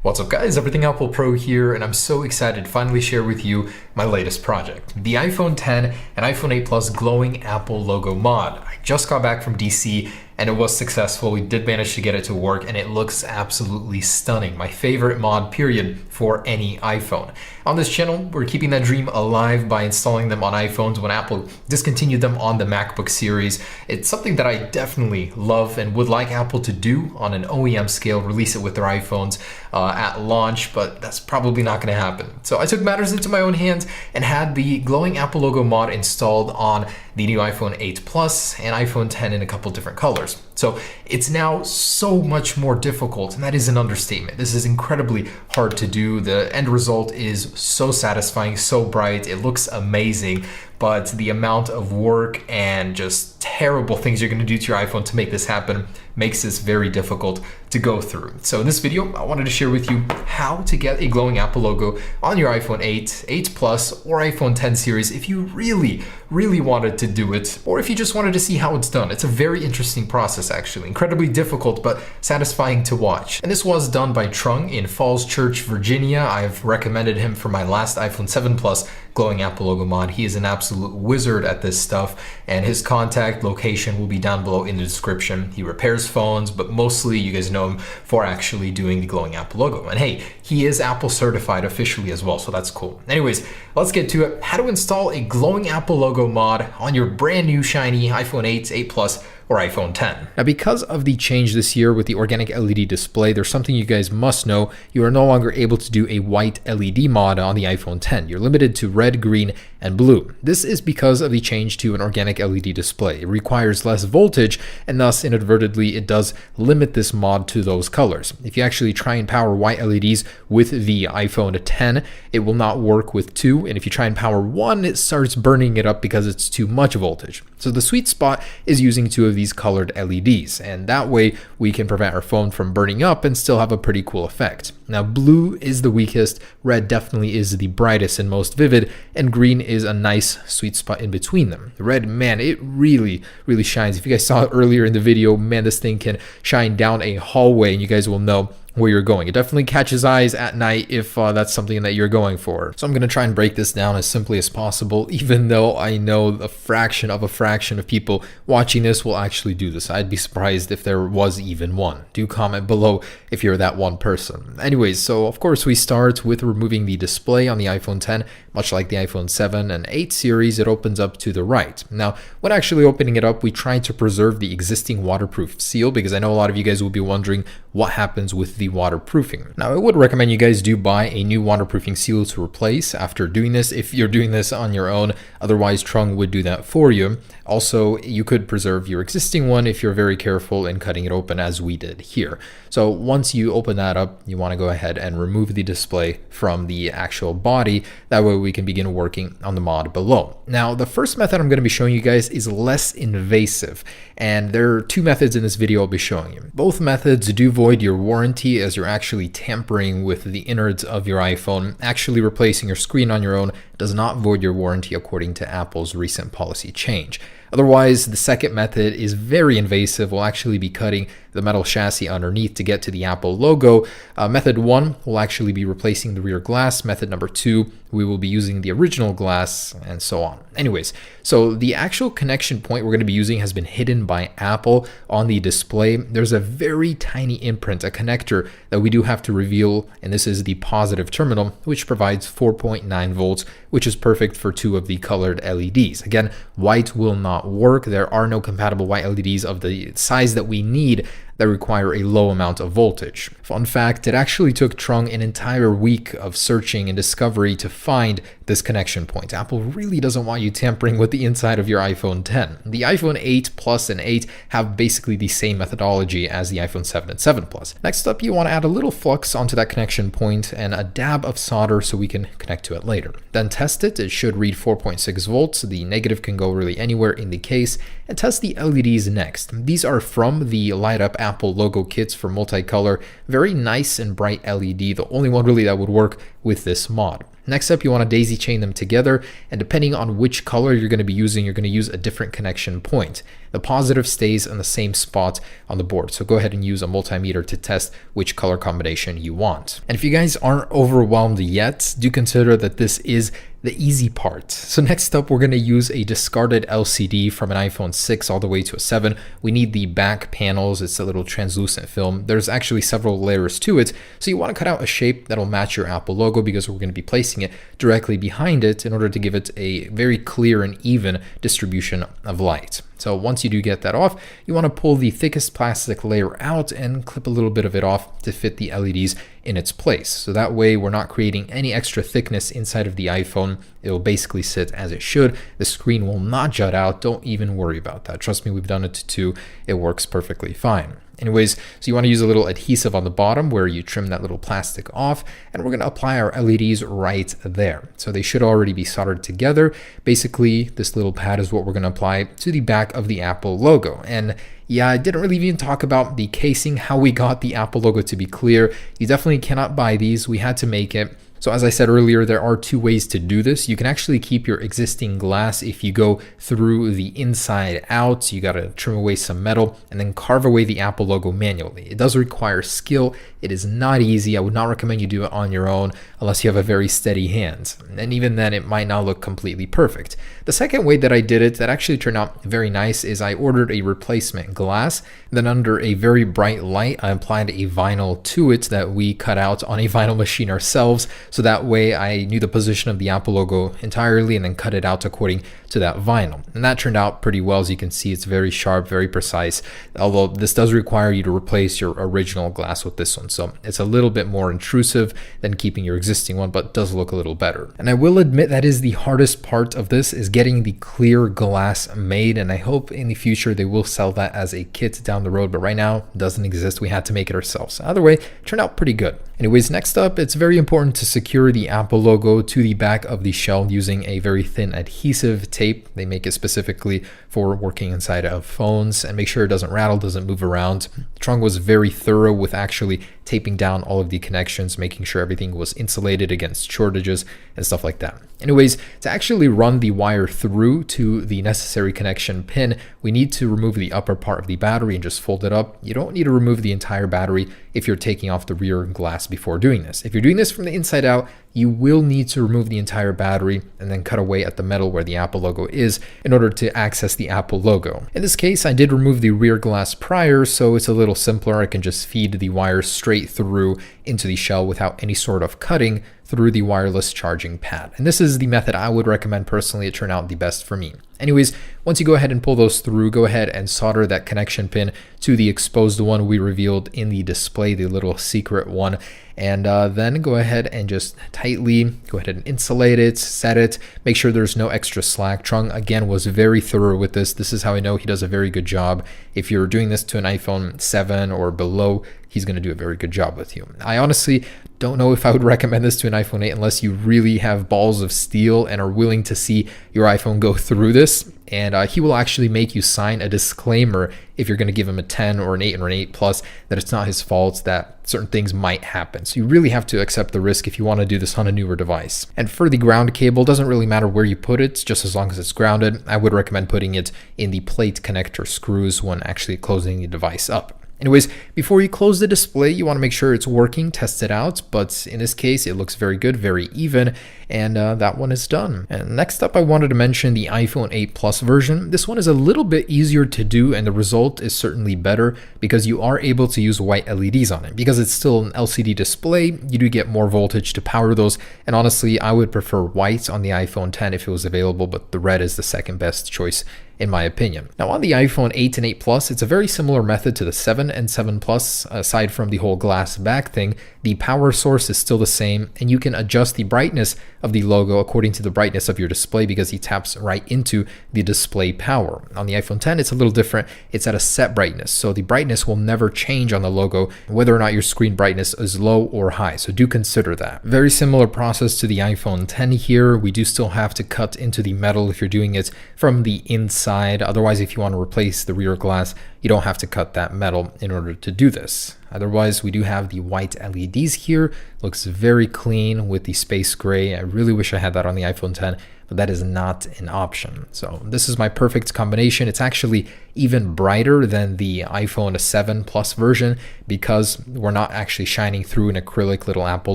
What's up guys, Everything Apple Pro here, and I'm so excited to finally share with you my latest project, the iPhone 10 and iPhone 8 Plus glowing Apple logo mod. I just got back from DC and it was successful. We did manage to get it to work and it looks absolutely stunning. My favorite mod period for any iPhone. On this channel, we're keeping that dream alive by installing them on iPhones when Apple discontinued them on the MacBook series. It's something that I definitely love and would like Apple to do on an OEM scale, release it with their iPhones at launch, but that's probably not going to happen. So I took matters into my own hands and had the glowing Apple logo mod installed on the new iPhone 8 Plus and iPhone 10 in a couple different colors. So it's now so much more difficult, and that is an understatement. This is incredibly hard to do. The end result is so satisfying, so bright, it looks amazing, but the amount of work and just terrible things you're going to do to your iPhone to make this happen makes this very difficult to go through. So in this video, I wanted to share with you how to get a glowing Apple logo on your iPhone 8, 8 Plus, or iPhone 10 series if you really wanted to do it, or if you just wanted to see how it's done. It's a very interesting process actually, incredibly difficult but satisfying to watch. And this was done by Trung in Falls Church, Virginia. I've recommended him for my last iPhone 7 Plus glowing Apple logo mod. He is an absolute wizard at this stuff, and his contact location will be down below in the description. He repairs phones, but mostly you guys know him for actually doing the glowing Apple logo. And hey, he is Apple certified officially as well, so that's cool. Anyways, let's get to it. How to install a glowing Apple logo mod on your brand new shiny iPhone 8, 8 Plus, or iPhone 10. Now, because of the change this year with the organic LED display, there's something you guys must know. You are no longer able to do a white LED mod on the iPhone 10. You're limited to red, green, and blue. This is because of the change to an organic LED display. It requires less voltage, and thus inadvertently it does limit this mod to those colors. If you actually try and power white LEDs with the iPhone 10, it will not work with 2, and if you try and power 1, it starts burning it up because it's too much voltage. So the sweet spot is using 2 of these colored LEDs, and that way we can prevent our phone from burning up and still have a pretty cool effect. Now, blue is the weakest, red definitely is the brightest and most vivid, and green is a nice sweet spot in between them. The red, man, it really shines. If you guys saw it earlier in the video, man, this thing can shine down a hallway and you guys will know where you're going. It definitely catches eyes at night if that's something that you're going for. So I'm going to try and break this down as simply as possible, even though I know a fraction of people watching this will actually do this. I'd be surprised if there was even one. Do comment below if you're that one person. Anyways, so of course we start with removing the display on the iPhone 10. Much like the iPhone 7 and 8 series, it opens up to the right. Now, when actually opening it up, we try to preserve the existing waterproof seal because I know a lot of you guys will be wondering what happens with the waterproofing. Now, I would recommend you guys do buy a new waterproofing seal to replace after doing this if you're doing this on your own. Otherwise, Trung would do that for you. Also, you could preserve your existing one if you're very careful in cutting it open as we did here. So once you open that up, you want to go ahead and remove the display from the actual body. That way we can begin working on the mod below. Now, the first method I'm going to be showing you guys is less invasive, and there are 2 methods in this video I'll be showing you. Both methods do void your warranty as you're actually tampering with the innards of your iPhone. Actually replacing your screen on your own does not void your warranty according to Apple's recent policy change. Otherwise, the second method is very invasive. We'll actually be cutting the metal chassis underneath to get to the Apple logo. Method 1 will actually be replacing the rear glass. Method number 2, we will be using the original glass, and so on. Anyways, so the actual connection point we're going to be using has been hidden by Apple on the display. There's a very tiny imprint, a connector that we do have to reveal, and this is the positive terminal, which provides 4.9 volts, which is perfect for 2 of the colored LEDs. Again, white will not work. There are no compatible white LEDs of the size that we need that require a low amount of voltage. Fun fact, it actually took Trung an entire week of searching and discovery to find this connection point. Apple really doesn't want you tampering with the inside of your iPhone 10. The iPhone 8 Plus and 8 have basically the same methodology as the iPhone 7 and 7 Plus. Next up, you want to add a little flux onto that connection point and a dab of solder so we can connect to it later. Then test it. It should read 4.6 volts. The negative can go really anywhere in the case. And test the LEDs next. These are from the Light Up Apple logo kits for multicolor. Very nice and bright LED. The only one really that would work with this mod. Next up, you want to daisy chain them together, and depending on which color you're going to be using, you're going to use a different connection point. The positive stays in the same spot on the board, so go ahead and use a multimeter to test which color combination you want. And if you guys aren't overwhelmed yet, do consider that this is the easy part. So next up, we're going to use a discarded LCD from an iPhone 6 all the way to a 7. We need the back panels. It's a little translucent film. There's actually several layers to it. So you want to cut out a shape that'll match your Apple logo, because we're going to be placing it directly behind it in order to give it a very clear and even distribution of light. So once you do get that off, you want to pull the thickest plastic layer out and clip a little bit of it off to fit the LEDs in its place. So that way we're not creating any extra thickness inside of the iPhone. It'll basically sit as it should. The screen will not jut out. Don't even worry about that. Trust me, we've done it too. It works perfectly fine. Anyways, so you want to use a little adhesive on the bottom where you trim that little plastic off, and we're going to apply our LEDs right there. So they should already be soldered together. Basically, this little pad is what we're going to apply to the back of the Apple logo. And yeah, I didn't really even talk about the casing, how we got the Apple logo to be clear. You definitely cannot buy these. We had to make it. So as I said earlier, there are two ways to do this. You can actually keep your existing glass if you go through the inside out. You got to trim away some metal and then carve away the Apple logo manually. It does require skill. It is not easy. I would not recommend you do it on your own unless you have a very steady hand. And even then, it might not look completely perfect. The second way that I did it that actually turned out very nice is I ordered a replacement glass. Then under a very bright light, I applied a vinyl to it that we cut out on a vinyl machine ourselves. So that way I knew the position of the Apple logo entirely and then cut it out according to that vinyl. And that turned out pretty well. As you can see, it's very sharp, very precise, although this does require you to replace your original glass with this one. So it's a little bit more intrusive than keeping your existing one, but does look a little better. And I will admit that is the hardest part of this, is getting the clear glass made. And I hope in the future they will sell that as a kit down the road, but right now it doesn't exist. We had to make it ourselves. Either way, it turned out pretty good. Anyways, next up, it's very important to secure the Apple logo to the back of the shell using a very thin adhesive tape. They make it specifically for working inside of phones, and make sure it doesn't rattle, doesn't move around. Trung was very thorough with actually taping down all of the connections, making sure everything was insulated against shortages and stuff like that. Anyways, to actually run the wire through to the necessary connection pin, we need to remove the upper part of the battery and just fold it up. You don't need to remove the entire battery if you're taking off the rear glass before doing this. If you're doing this from the inside out, you will need to remove the entire battery and then cut away at the metal where the Apple logo is in order to access the Apple logo. In this case, I did remove the rear glass prior, so it's a little simpler. I can just feed the wire straight through into the shell without any sort of cutting through the wireless charging pad. And this is the method I would recommend personally. It turned out the best for me. Anyways, once you go ahead and pull those through, go ahead and solder that connection pin to the exposed one we revealed in the display, the little secret one. And then go ahead and just tightly go ahead and insulate it, set it, make sure there's no extra slack. Trung, again, was very thorough with this. This is how I know he does a very good job. If you're doing this to an iPhone 7 or below, he's going to do a very good job with you. I honestly don't know if I would recommend this to an iPhone 8 unless you really have balls of steel and are willing to see your iPhone go through this. And he will actually make you sign a disclaimer if you're going to give him a 10 or an 8 or an 8 plus, that it's not his fault, that certain things might happen. So you really have to accept the risk if you want to do this on a newer device. And for the ground cable, doesn't really matter where you put it, just as long as it's grounded. I would recommend putting it in the plate connector screws when actually closing the device up. Anyways, before you close the display, you want to make sure it's working, test it out. But in this case, it looks very good, very even, and that one is done. And next up, I wanted to mention the iPhone 8 Plus version. This one is a little bit easier to do, and the result is certainly better because you are able to use white LEDs on it. Because it's still an LCD display, you do get more voltage to power those. And honestly, I would prefer white on the iPhone 10 if it was available, but the red is the second best choice in my opinion. Now on the iPhone 8 and 8 Plus, it's a very similar method to the 7 and 7 Plus. Aside from the whole glass back thing, the power source is still the same, and you can adjust the brightness of the logo according to the brightness of your display because he taps right into the display power. On the iPhone 10, it's a little different. It's at a set brightness, so the brightness will never change on the logo, whether or not your screen brightness is low or high, so do consider that. Very similar process to the iPhone 10 here. We do still have to cut into the metal if you're doing it from the inside. Otherwise, if you want to replace the rear glass, you you don't have to cut that metal in order to do this. Otherwise, we do have the white LEDs here. Looks very clean with the space gray. I really wish I had that on the iPhone 10, but that is not an option. So this is my perfect combination. It's actually even brighter than the iPhone 7 Plus version because we're not actually shining through an acrylic little Apple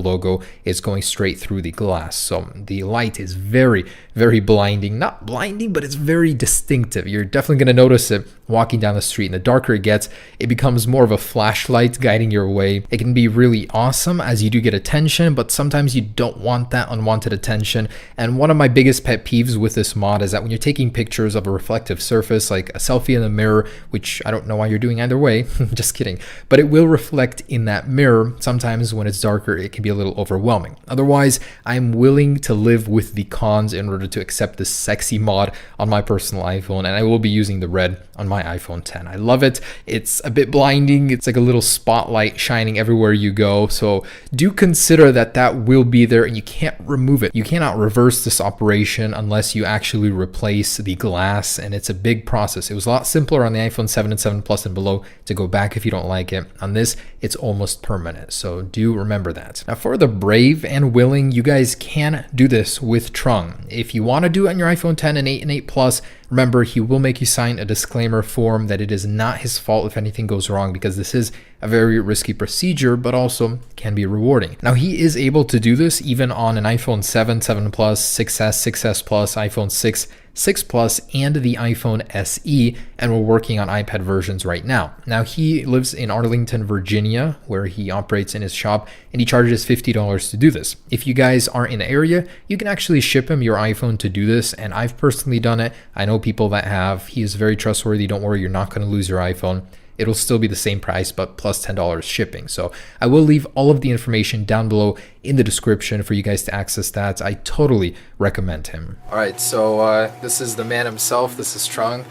logo. It's going straight through the glass. So the light is very, very blinding. Not blinding, but it's very distinctive. You're definitely going to notice it walking down the street. And the darker it gets, it becomes more of a flashlight guiding your way. It can be really awesome as you do get attention, but sometimes you don't want that unwanted attention. And one of my biggest pet peeves with this mod is that when you're taking pictures of a reflective surface, like a selfie in the mirror, which I don't know why you're doing either way, just kidding, but it will reflect in that mirror. Sometimes when it's darker, it can be a little overwhelming. Otherwise, I'm willing to live with the cons in order to accept this sexy mod on my personal iPhone, and I will be using the red on my iPhone 10. I love it. It's a bit blinding. It's like a little spotlight shining everywhere you go. So do consider that that will be there and you can't remove it. You cannot reverse this operation unless you actually replace the glass, and it's a big process. It was a lot simpler on the iPhone 7 and 7 Plus and below to go back if you don't like it. On this, it's almost permanent. So do remember that. Now for the brave and willing, you guys can do this with Trung. If you want to do it on your iPhone 10 and 8 and 8 Plus, remember, he will make you sign a disclaimer form that it is not his fault if anything goes wrong, because this is a very risky procedure, but also can be rewarding. Now, he is able to do this even on an iPhone 7, 7 Plus, 6S, 6S Plus, iPhone 6, 6 Plus, and the iPhone SE, and we're working on iPad versions right now. Now, he lives in Arlington, Virginia, where he operates in his shop, and he charges $50 to do this. If you guys aren't in the area, you can actually ship him your iPhone to do this, and I've personally done it. I know people that have. He is very trustworthy. Don't worry, you're not going to lose your iPhone. It'll still be the same price, but plus $10 shipping. So I will leave all of the information down below in the description for you guys to access that. I totally recommend him. All right, so this is the man himself. This is Trung,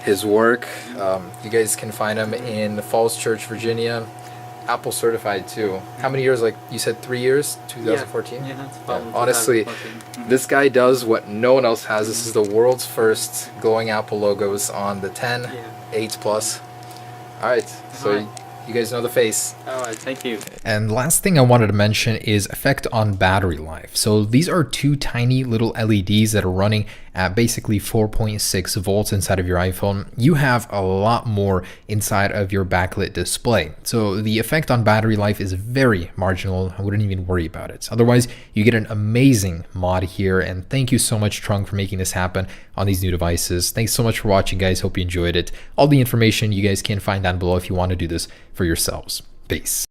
his work. You guys can find him in Falls Church, Virginia. Apple certified too. How many years? Like you said, 3 years? 2014? Yeah, that's probably honestly, 2014. this guy does what no one else has. This is the world's first glowing Apple logos on the 10, 8 Plus. All right, so you guys know the face. All right, thank you. And last thing I wanted to mention is effect on battery life. So these are two tiny little LEDs that are running at basically 4.6 volts inside of your iPhone. You have a lot more inside of your backlit display. So the effect on battery life is very marginal. I wouldn't even worry about it. Otherwise, you get an amazing mod here. And thank you so much, Trung, for making this happen on these new devices. Thanks so much for watching, guys. Hope you enjoyed it. All the information you guys can find down below if you want to do this for yourselves. Peace.